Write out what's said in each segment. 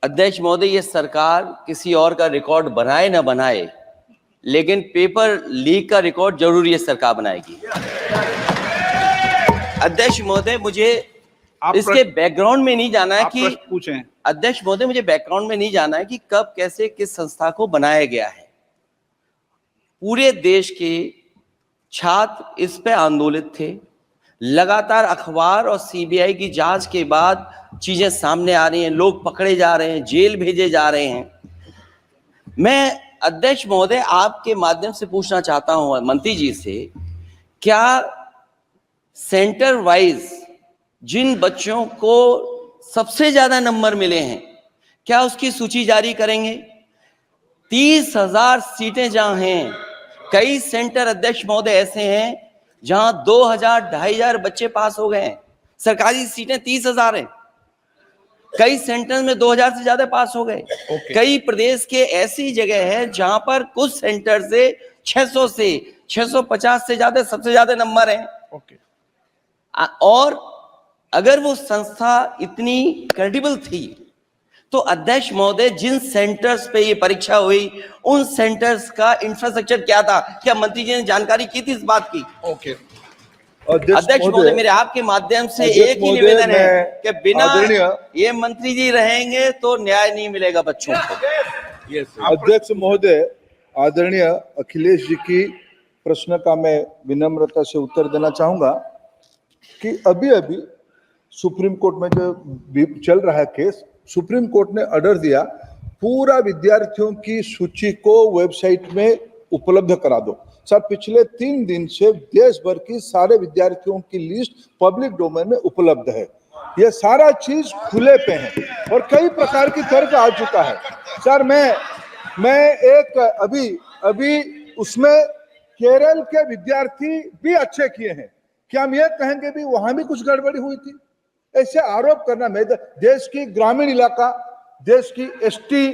अध्यक्ष महोदय, ये सरकार किसी और का रिकॉर्ड बनाए ना बनाए, लेकिन पेपर लीक का रिकॉर्ड जरूर ये सरकार बनाएगी। अध्यक्ष महोदय, मुझे इसके बैकग्राउंड में नहीं जाना है कि पूछें। अध्यक्ष महोदय, मुझे बैकग्राउंड में नहीं जाना है कि कब कैसे किस संस्था को बनाया गया है। पूरे देश के छात्र इस पे आंदोलित थे। लगातार अखबार और सीबीआई की जांच के बाद चीजें सामने आ रही हैं, लोग पकड़े जा रहे हैं, जेल भेजे जा रहे हैं। मैं अध्यक्ष महोदय आपके माध्यम से पूछना चाहता हूं मंत्री जी से, क्या सेंटर वाइज जिन बच्चों को सबसे ज्यादा नंबर मिले हैं, क्या उसकी सूची जारी करेंगे? 30,000 सीटें जहां हैं, कई सेंटर अध्यक्ष महोदय ऐसे हैं जहां 2,000 2,500 बच्चे पास हो गए हैं। सरकारी सीटें 30,000 हैं, कई सेंटर में 2,000 से ज्यादा पास हो गए। कई प्रदेश के ऐसी जगह है जहां पर कुछ सेंटर से 600 से 650 से ज्यादा सबसे ज्यादा नंबर हैं। और अगर वो संस्था इतनी क्रेडिबल थी तो अध्यक्ष महोदय जिन सेंटर्स पे ये परीक्षा हुई उन सेंटर्स का इंफ्रास्ट्रक्चर क्या था? क्या मंत्री जी ने जानकारी की थी इस बात की? अध्यक्ष महोदय, मेरे आपके माध्यम से एक ही निवेदन है कि बिना ये मंत्री जी रहेंगे तो न्याय नहीं मिलेगा बच्चों को। अध्यक्ष महोदय, आदरणीय अखिलेश जी की प्रश्न का मैं विनम्रता से उत्तर देना चाहूंगा कि अभी अभी सुप्रीम कोर्ट में जो चल रहा है केस, सुप्रीम कोर्ट ने ऑर्डर दिया पूरा विद्यार्थियों की सूची को वेबसाइट में उपलब्ध करा दो। सर, पिछले 3 दिन से देश भर की सारे विद्यार्थियों की लिस्ट पब्लिक डोमेन में उपलब्ध है। ये सारा चीज खुले पे है और कई प्रकार की तर्क आ चुका है। सर, मैं एक अभी उसमें केरल के विद्यार्थी भी अच्छे किए हैं, क्या हम ये कहेंगे भी वहां भी कुछ गड़बड़ी हुई थी? ऐसे आरोप करना, मैं देश की ग्रामीण इलाका, देश की एसटी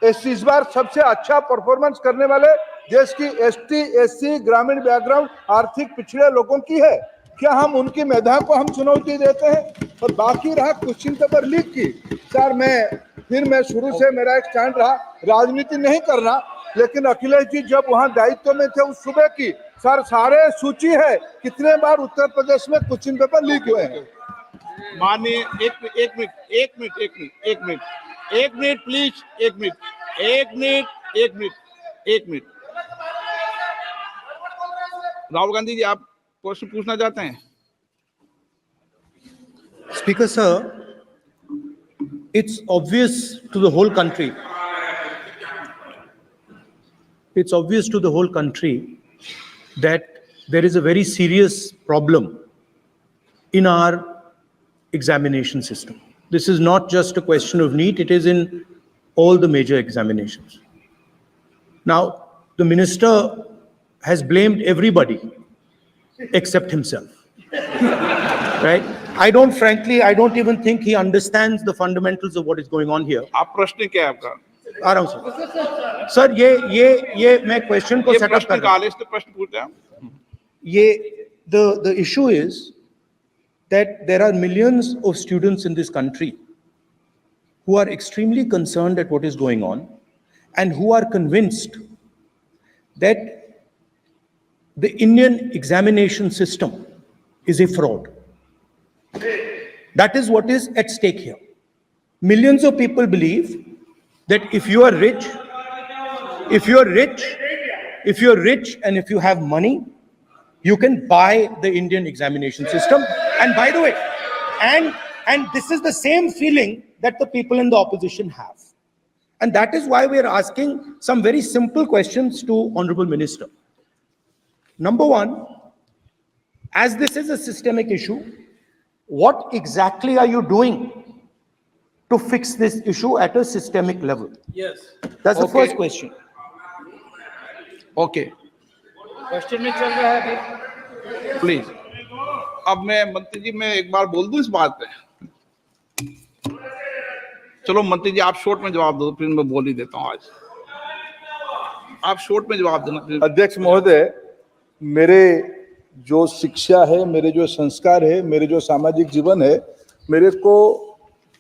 इस बार सबसे अच्छा परफॉर्मेंस करने वाले देश की एसटी एससी ग्रामीण बैकग्राउंड आर्थिक पिछड़े लोगों की है। क्या हम उनकी मेधा को हम चुनौती देते हैं? और बाकी रहा क्वेश्चन पेपर लीक की, सर मैं शुरू से मेरा एक स्टैंड रहा, राजनीति नहीं करना, लेकिन अखिलेश जी जब वहां दायित्व में थे उस सुबह की सर सारे सूची है कितने बार उत्तर प्रदेश में क्वेश्चन पेपर लीक हुए हैं। माननीय एक मिनट प्लीज, एक मिनट। राहुल गांधी जी, आप प्रश्न पूछना चाहते हैं? Speaker sir, it's obvious to the whole country. It's obvious to the whole country that there is a very serious problem in our examination system. This is not just a question of NEET, it is in all the major examinations. Now, the minister has blamed everybody except himself, right? I don't even think he understands the fundamentals of what is going on here. आप प्रश्न क्या है आपका? आ रहा हूं sir, ये मैं question को सेटअप कर रहा हूं। प्रश्न पूछते हैं। ये the issue is that there are millions of students in this country who are extremely concerned at what is going on and who are convinced that the Indian examination system is a fraud. That is what is at stake here. Millions of people believe that if you are rich and if you have money, you can buy the Indian examination system. And by the way, and this is the same feeling that the people in the opposition have. And that is why we are asking some very simple questions to Honorable Minister. Number one, as this is a systemic issue, what exactly are you doing to fix this issue at a systemic level? Yes. That's the first question. Okay. Question में चल रहा है अभी। Please. अब मैं मंत्री जी, मैं एक बार बोल दूं इस बात पे? चलो मंत्री जी, आप शॉर्ट में जवाब दो, फिर मैं बोल ही देता हूं। आज आप शॉर्ट में जवाब देना। अध्यक्ष महोदय, मेरे जो शिक्षा है, मेरे जो संस्कार है, मेरे जो सामाजिक जीवन है, मेरे को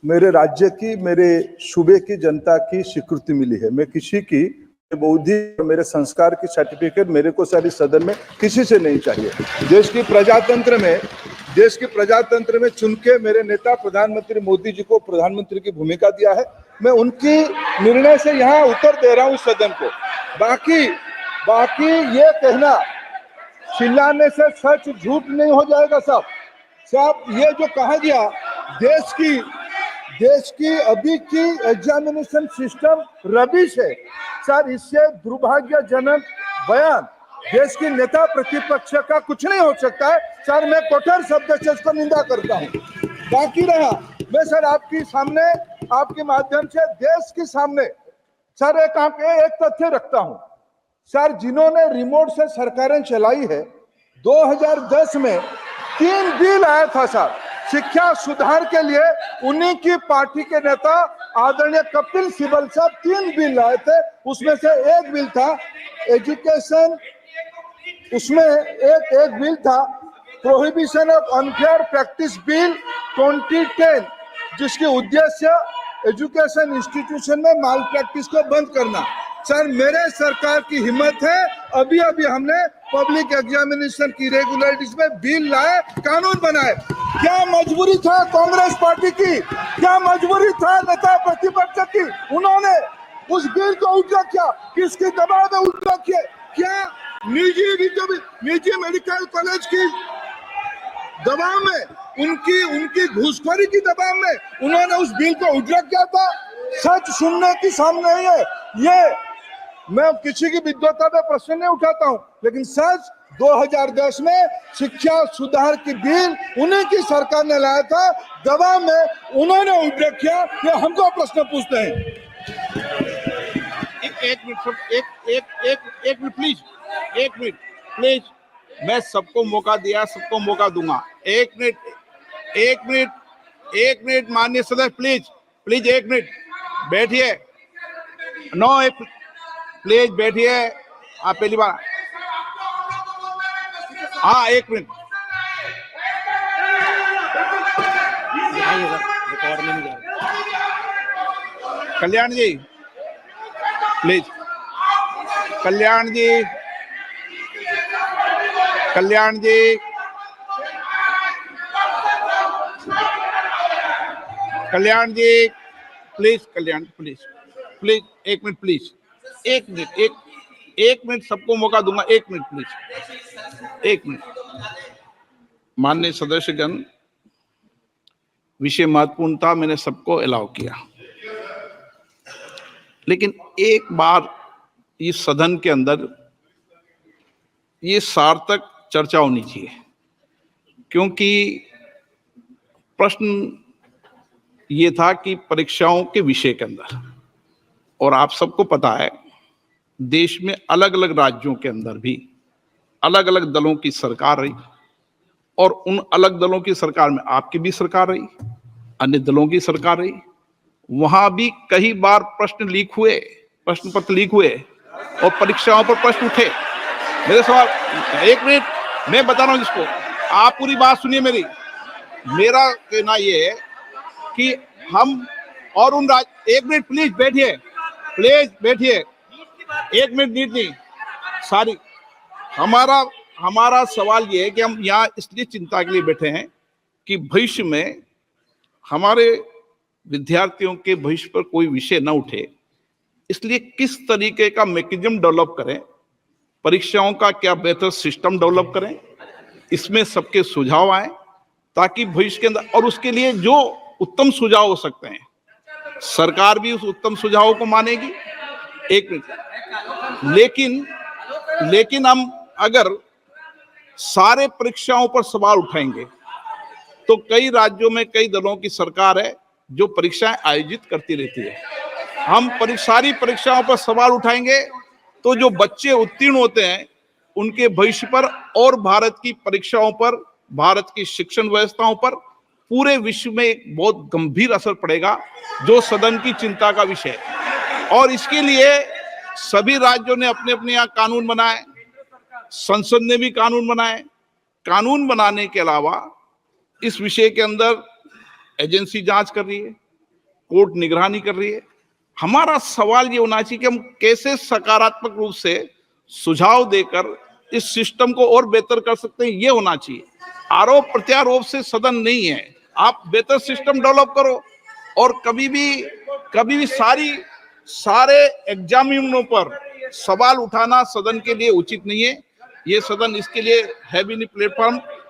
मेरे राज्य की, मेरे सूबे की जनता की स्वीकृति मिली है। मैं किसी की बौद्धिक, मेरे संस्कार की सर्टिफिकेट मेरे को सारी सदन में किसी से नहीं चाहिए। देश की प्रजातंत्र में चुन के मेरे नेता प्रधानमंत्री मोदी जी को प्रधानमंत्री की भूमिका दिया है। मैं उनकी निर्णय से यहाँ उत्तर दे रहा हूँ सदन को। बाकी ये कहना चिल्लाने से सच झूठ नहीं हो जाएगा साहब। ये जो कहा गया देश की अभी की एग्जामिनेशन सिस्टम रबिश है सर, इससे दुर्भाग्यजनक बयान देश की नेता प्रतिपक्ष का कुछ नहीं हो सकता है सर। मैं कठोर शब्द से इसको निंदा करता हूँ। बाकी रहा, मैं सर आपके सामने, आपके माध्यम से देश के सामने सर एक तथ्य रखता हूँ सर। जिन्होंने रिमोट से सरकारें चलाई है, 2010 में 3 बिल आया था सर शिक्षा सुधार के लिए। उन्हीं की पार्टी के नेता आदरणीय कपिल सिब्बल साहब 3 बिल लाए थे। उसमें से एक बिल था एजुकेशन, उसमें एक बिल था prohibition of unfair practice bill 2010, जिसके उद्देश्य एजुकेशन इंस्टीट्यूशन में माल प्रैक्टिस को बंद करना। सर मेरे सरकार की हिम्मत है, अभी हमने पब्लिक एग्जामिनेशन की रेगुलरिटीज में बिल लाए, कानून बनाए। क्या मजबूरी था कांग्रेस पार्टी की, क्या मजबूरी था नेता प्रतिपक्ष की? उन्होंने उस बिल को उल्टा किया, किसके दबाव में उल्टा किया? क्या निजी मेडिकल कॉलेज की दबाव में, उनकी घूसखोरी की दबाव में उन्होंने उस बिल को उल्टा किया था? सच सुनने की सामने है ये। मैं किसी की विद्वता पे प्रश्न नहीं उठाता हूं, लेकिन सच 2010 में शिक्षा सुधार की बिल उन्हीं की सरकार ने लाया था, दबाव में उन्होंने उल्टा किया। ये हमको प्रश्न पूछते हैं। एक मिनट प्लीज, मैं सबको मौका दिया, सबको मौका दूंगा। एक मिनट माननीय सदस्य, प्लीज 1 मिनट बैठिए। प्लीज बैठिए, आप पहली बार। हाँ 1 मिनट। Kalyan ji please, Kalyan ji please, please 1 minute please, 1 minute सबको मौका दूंगा। 1 मिनट प्लीज, 1 मिनट। माननीय सदस्यगण, विषय महत्वपूर्ण था, मैंने सबको अलाउ किया, लेकिन एक बार इस सदन के अंदर ये सार्थक चर्चा होनी चाहिए, क्योंकि प्रश्न ये था कि परीक्षाओं के विषय के अंदर, और आप सबको पता है देश में अलग अलग राज्यों के अंदर भी अलग अलग दलों की सरकार रही, और उन अलग दलों की सरकार में आपकी भी सरकार रही, अन्य दलों की सरकार रही। वहां भी कई बार प्रश्न पत्र लीक हुए और परीक्षाओं पर प्रश्न उठे। मेरे सवाल, 1 मिनट मैं बता रहा हूं जिसको, आप पूरी बात सुनिए मेरी। मेरा कहना यह है कि हम और उन 1 मिनट प्लीज बैठिए, 1 मिनट नीट नहीं सारी। हमारा सवाल ये है कि हम यहाँ इसलिए चिंता के लिए बैठे हैं कि भविष्य में हमारे विद्यार्थियों के भविष्य पर कोई विषय न उठे, इसलिए किस तरीके का मैकेनिज्म डेवलप करें, परीक्षाओं का क्या बेहतर सिस्टम डेवलप करें, इसमें सबके सुझाव आए ताकि भविष्य के अंदर, और उसके लिए जो उत्तम सुझाव हो सकते हैं सरकार भी उस उत्तम सुझावों को मानेगी। 1 मिनट। लेकिन हम अगर सारे परीक्षाओं पर सवाल उठाएंगे तो कई राज्यों में कई दलों की सरकार है जो परीक्षाएं आयोजित करती रहती है। हम सारी परीक्षाओं पर सवाल उठाएंगे तो जो बच्चे उत्तीर्ण होते हैं उनके भविष्य पर और भारत की परीक्षाओं पर, भारत की शिक्षण व्यवस्थाओं पर, पूरे विश्व में एक बहुत गंभीर असर पड़ेगा, जो सदन की चिंता का विषय है। और इसके लिए सभी राज्यों ने अपने अपने यहाँ कानून बनाए, संसद ने भी कानून बनाए। कानून बनाने के अलावा इस विषय के अंदर एजेंसी जांच कर रही है, कोर्ट निगरानी कर रही है। हमारा सवाल ये होना चाहिए कि हम कैसे सकारात्मक रूप से सुझाव देकर इस सिस्टम को और बेहतर कर सकते हैं, ये होना चाहिए। आरोप प्रत्यारोप से सदन नहीं है। आप बेहतर सिस्टम डेवलप करो और कभी भी सारे एग्जामिनरों पर सवाल उठाना सदन के लिए उचित नहीं है। ये सदन इसके लिए है भी नहीं प्लेटफॉर्म।